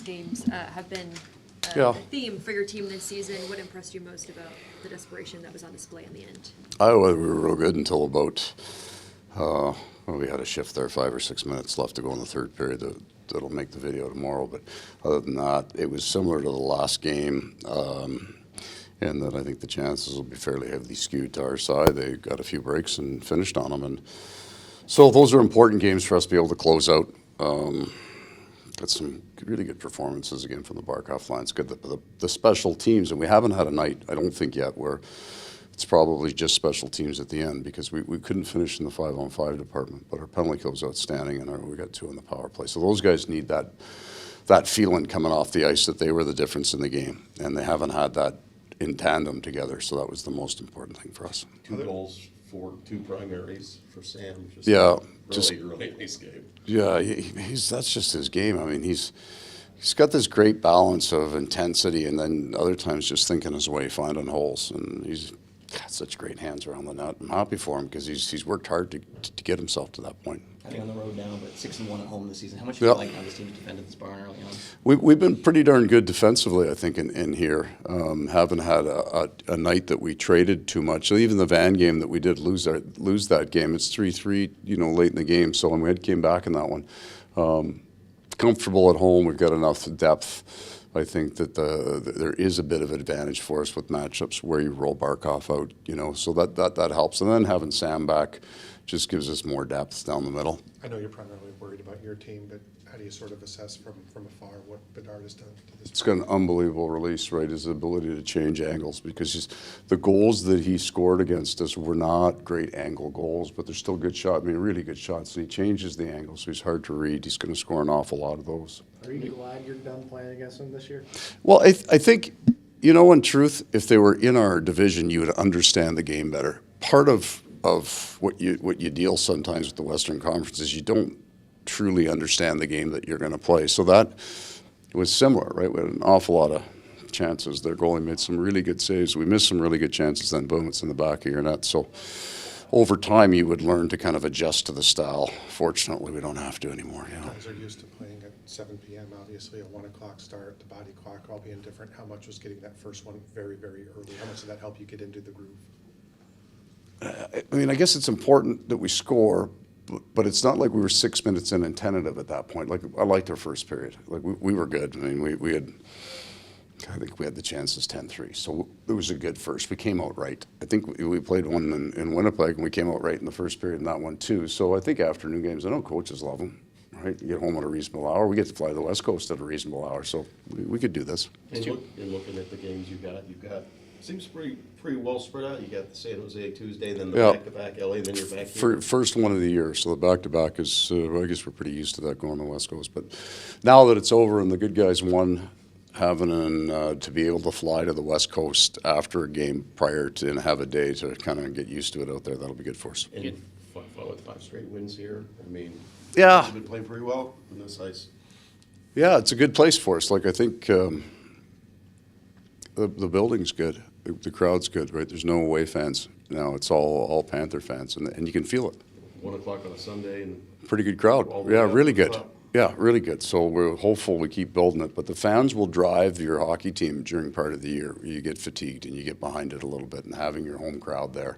games have been Yeah. a theme for your team this season. What impressed you most about the desperation that was on display in the end? We were real good until about, we had a shift there, 5 or 6 minutes left to go in the third period. That'll make the video tomorrow. But other than that, it was similar to the last game. And that I think the chances will be fairly heavily skewed to our side. They got a few breaks and finished on them. And so those are important games for us to be able to close out. Got some really good performances again from the Barkov line. It's good that the special teams, and we haven't had a night, I don't think yet, where it's probably just special teams at the end because we couldn't finish in the 5-on-5 department, but our penalty kill was outstanding and we got 2 in the power play. So those guys need that feeling coming off the ice that they were the difference in the game, and they haven't had that in tandem together, so that was the most important thing for us. 2 goals for 2 primaries for Sam. Really nice game. Yeah, that's just his game. I mean, he's got this great balance of intensity and then other times just thinking his way, finding holes, and he's got such great hands around the net. I'm happy for him because he's worked hard to get himself to that point. I think on the road now, but 6-1 at home this season. How much do you like how this team's defended this barn early on? We've been pretty darn good defensively, I think, in here. Haven't had a night that we traded too much. So even the Van game that we did lose that game, it's 3-3, late in the game. So when we came back in that one, comfortable at home. We've got enough depth. I think that there is a bit of advantage for us with matchups where you roll Barkov out, so that helps. And then having Sam back just gives us more depth down the middle. I know you're primarily worried about your team, but how do you sort of assess from afar what Bedard has done to this? It's got an unbelievable release, right? His ability to change angles, because the goals that he scored against us were not great angle goals, but they're still good shots. I mean, really good shots. So he changes the angle, so he's hard to read. He's going to score an awful lot of those. Are you glad you're done playing against him this year? Well, I think, in truth, if they were in our division, you would understand the game better. Part of what you deal sometimes with the Western Conference is you don't truly understand the game that you're going to play. So that was similar, right? We had an awful lot of chances. Their goalie made some really good saves. We missed some really good chances, then boom, it's in the back of your net. So over time, you would learn to kind of adjust to the style. Fortunately, we don't have to anymore. Guys are used to playing at 7 p.m., obviously, a 1 o'clock start, the body clock all being different. How much was getting that first one very, very early? How much did that help you get into the groove? I mean, I guess it's important that we score, but it's not like we were 6 minutes in and tentative at that point. Like, I liked our first period. Like, we were good. I mean, we had, I think we had the chances 10-3. So it was a good first. We came out right. I think we played one in Winnipeg, and we came out right in the first period in that one, too. So I think afternoon games, I know coaches love them, right? You get home at a reasonable hour. We get to fly to the West Coast at a reasonable hour. So we could do this. And looking at the games you've got seems pretty well spread out. You got the San Jose Tuesday, then the back-to-back LA, then you're back here. First one of the year, so the back-to-back is, I guess we're pretty used to that going to the West Coast. But now that it's over and the good guys won, having to be able to fly to the West Coast after a game prior to and have a day to kind of get used to it out there, that'll be good for us. And you follow with 5 straight wins here. I mean, yeah, you've been playing pretty well on this ice. Yeah, it's a good place for us. Like, I think the building's good. The crowd's good, right? There's no away fans now. It's all Panther fans, and you can feel it. 1 o'clock on a Sunday. And pretty good crowd. Yeah, really good. Yeah, really good. So we're hopeful we keep building it. But the fans will drive your hockey team during part of the year. You get fatigued and you get behind it a little bit, and having your home crowd there,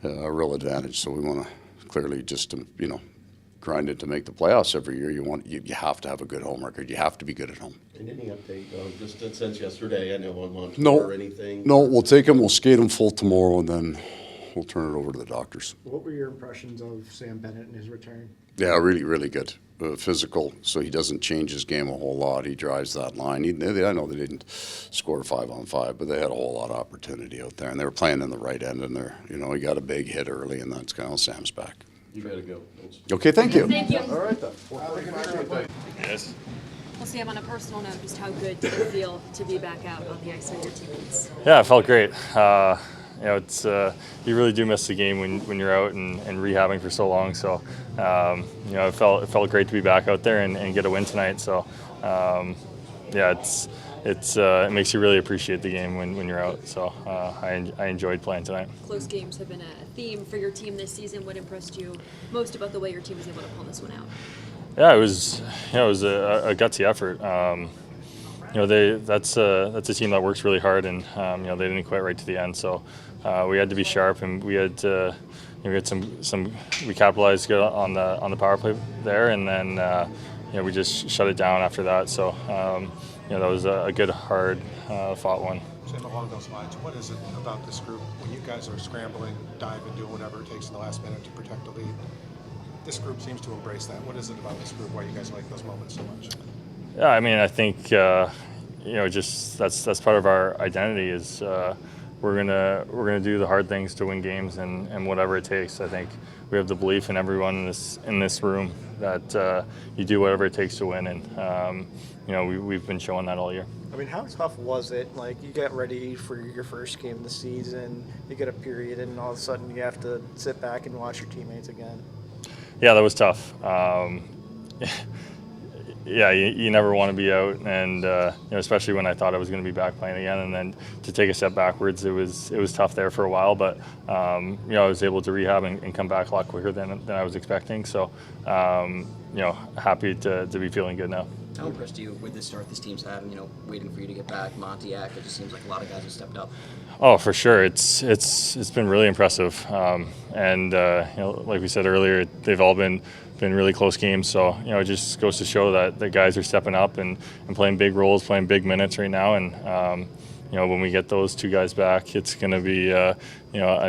a real advantage. So we want to clearly just, grind it to make the playoffs every year. You have to have a good home record. You have to be good at home. And any update, just since yesterday, I know on No, or anything? No, we'll take them. We'll skate them full tomorrow, and then we'll turn it over to the doctors. What were your impressions of Sam Bennett and his return? Yeah, really, really good. Physical, so he doesn't change his game a whole lot. He drives that line. I know they didn't score 5-on-5, but they had a whole lot of opportunity out there, and they were playing in the right end, and he got a big hit early, and that's kind of Sam's back. You gotta go. Thanks. Okay, thank you. Thank you. All right, then. Yes. Well, Sam, on a personal note, just how good did it feel to be back out on the ice with your teammates? Yeah, it felt great. It's you really do miss the game when you're out and rehabbing for so long. So, it felt great to be back out there and get a win tonight. So, it makes you really appreciate the game when you're out. So, I enjoyed playing tonight. Close games have been a theme for your team this season. What impressed you most about the way your team was able to pull this one out? Yeah, it was a gutsy effort. that's a team that works really hard, and they didn't quite right to the end. So we had to be sharp, and we had we capitalized good on the power play there, and then we just shut it down after that. So that was a good, hard fought one. Sam, along those lines, what is it about this group when you guys are scrambling, diving, doing whatever it takes in the last minute to protect the lead? This group seems to embrace that. What is it about this group why you guys like those moments so much? Yeah, I mean, I think just that's part of our identity is we're gonna do the hard things to win games and whatever it takes. I think we have the belief in everyone in this room that you do whatever it takes to win, and we've been showing that all year. I mean, how tough was it? Like, you get ready for your first game of the season, you get a period, and all of a sudden you have to sit back and watch your teammates again. Yeah, that was tough. Yeah, you never want to be out, and especially when I thought I was going to be back playing again, and then to take a step backwards, it was tough there for a while. But I was able to rehab and come back a lot quicker than I was expecting. So happy to be feeling good now. How impressed are you with the start this team's having? Waiting for you to get back, Montiac. It just seems like a lot of guys have stepped up. Oh, for sure. It's been really impressive, and like we said earlier, they've all been really close games. So it just goes to show that the guys are stepping up and playing big roles, playing big minutes right now. And when we get those two guys back, it's going to be a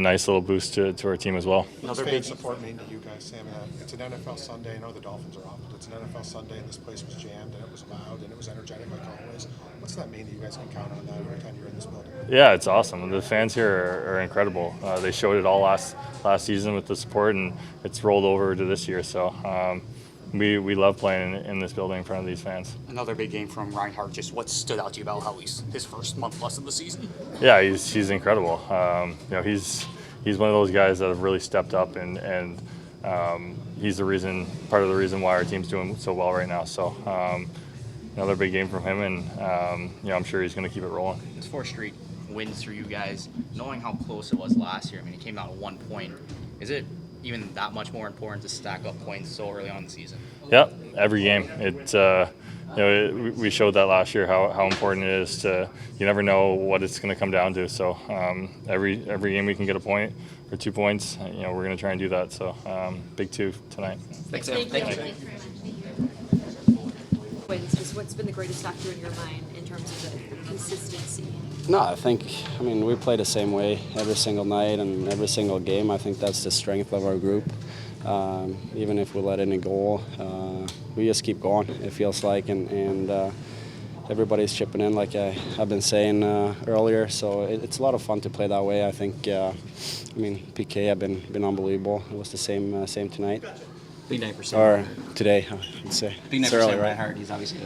nice little boost to our team as well. What's fan support mean to you guys, Sam? It's an NFL Sunday. I know the Dolphins are off, but it's an NFL Sunday, and this place was jammed, and it was loud, and it was energetic like always. What's that mean that you guys can count on that every time you're in this building? Yeah, it's awesome. The fans here are incredible. They showed it all last season with the support, and it's rolled over to this year. So we love playing in this building in front of these fans. Another big game from Reinhardt. Just what stood out to you about how he's his first month less of the season? Yeah, he's incredible. He's one of those guys that have really stepped up, and he's part of the reason why our team's doing so well right now. So another big game from him, and I'm sure he's going to keep it rolling. It's 4 straight wins for you guys. Knowing how close it was last year, I mean, it came out at 1 point. Is it even that much more important to stack up points so early on in the season? Yeah, every game. We showed that last year how important it is to. You never know what it's going to come down to. So every game we can get a point or 2 points. We're going to try and do that. So big 2 tonight. Thanks, Sam. Thank you. Thanks very much. Wins. Just what's been the greatest factor in your mind in terms of the consistency? No, I think, we play the same way every single night and every single game. I think that's the strength of our group. Even if we let in a goal, we just keep going, it feels like, and everybody's chipping in, like I've been saying earlier. So it's a lot of fun to play that way. I think, PK have been unbelievable. It was the same tonight. Big night for Or Sam. today, I'd say. Big night It's for early, Sam right? Reinhardt. He's obviously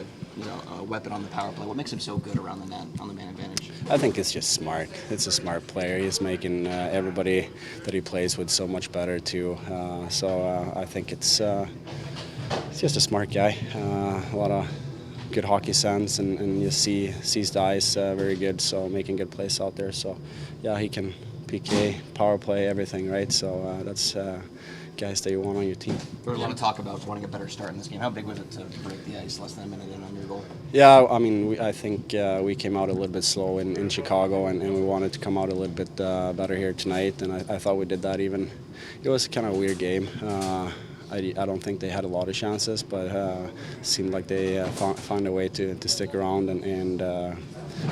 a weapon on the power play. What makes him so good around the net, on the man advantage? I think it's just smart. It's a smart player. He's making everybody that he plays with so much better too. I think it's just a smart guy. A lot of good hockey sense, and you sees the ice very good. So making good plays out there. So yeah, he can PK, power play, everything, right? So that's guys that you want on your team. There was a lot of talk about wanting a better start in this game. How big was it to break the ice less than a minute in on your goal? Yeah, I think we came out a little bit slow in Chicago, and we wanted to come out a little bit better here tonight, and I thought we did that even. It was kind of a weird game. I don't think they had a lot of chances, but it seemed like they found a way to stick around and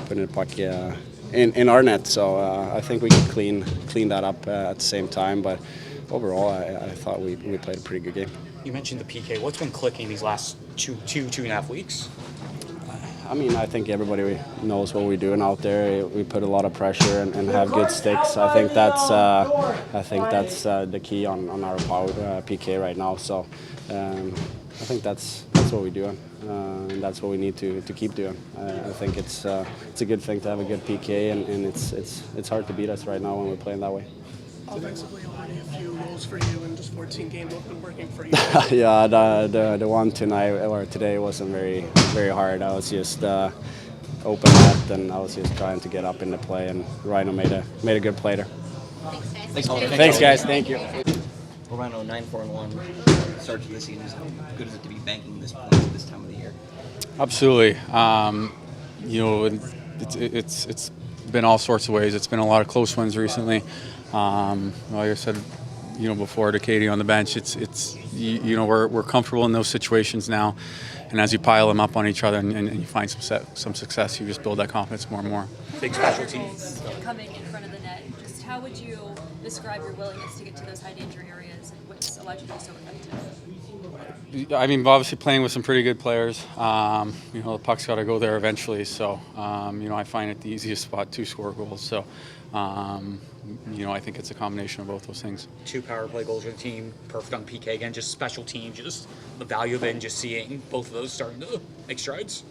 put in a puck in our net. So I think we could clean that up at the same time, but overall, I thought we played a pretty good game. You mentioned the PK. What's been clicking these last two and a half weeks? I think everybody knows what we're doing out there. We put a lot of pressure and have good sticks. I think that's the key on our power PK right now. So I think that's what we're doing, and that's what we need to keep doing. I think it's a good thing to have a good PK, and it's hard to beat us right now when we're playing that way. Offensively, already a few goals for you in just 14 games. What's been working for you? Yeah, the one tonight or today wasn't very hard. I was just open net, and I was just trying to get up in the play, and Rhino made a good play there. Thanks, guys. Thank you. Well, Rhino, 9-4-1 start to the season. How good is it to be banking this point at this time of the year? Absolutely. It's been all sorts of ways. It's been a lot of close wins recently. Like I said, before to Katie on the bench, we're comfortable in those situations now, and as you pile them up on each other and you find some success, you just build that confidence more and more. Big special teams coming in front of the net. Just how would you describe your willingness to get to those high danger areas and what's allowed you to be so effective? I mean, obviously playing with some pretty good players. The puck's got to go there eventually. So, I find it the easiest spot to score goals. So, I think it's a combination of both those things. 2 power play goals for the team, perfect on PK again, just special team, just the value of it and just seeing both of those starting to make strides.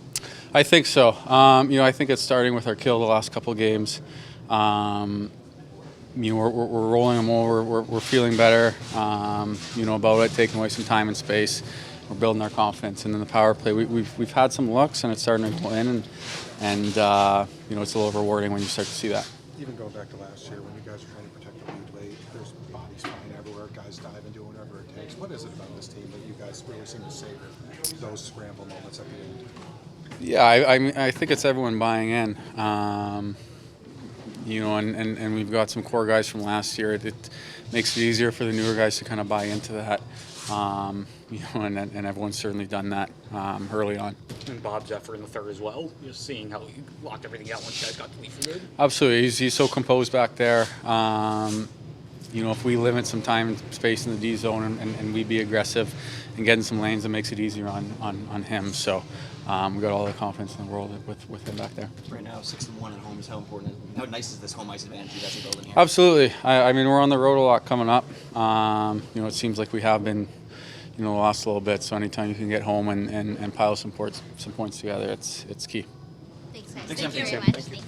I think so. I think it's starting with our kill the last couple of games. We're rolling them over. We're feeling better, about it, taking away some time and space. We're building our confidence, and then the power play. We've had some looks, and it's starting to go in, and it's a little rewarding when you start to see that. Even going back to last year, when you guys are trying to protect the lead late, there's bodies flying everywhere, guys diving, doing whatever it takes. What is it about this team that you guys really seem to savor those scramble moments at the end? Yeah, I think it's everyone buying in. And we've got some core guys from last year. It makes it easier for the newer guys to kind of buy into that. And everyone's certainly done that early on. And Bob's effort in the third as well, just seeing how he locked everything out once you guys got the lead for good. Absolutely, he's so composed back there. If we limit some time and space in the D zone and we be aggressive and get in some lanes, it makes it easier on him. So we've got all the confidence in the world with him back there. Right now, 6-1 at home is how important. How nice is this home ice advantage you guys are building here? Absolutely. I mean, we're on the road a lot coming up. It seems like we have been, the last little bit. So anytime you can get home and pile some points together, it's key. Thanks, guys. Thanks, Thank you Em. very much. Thank you.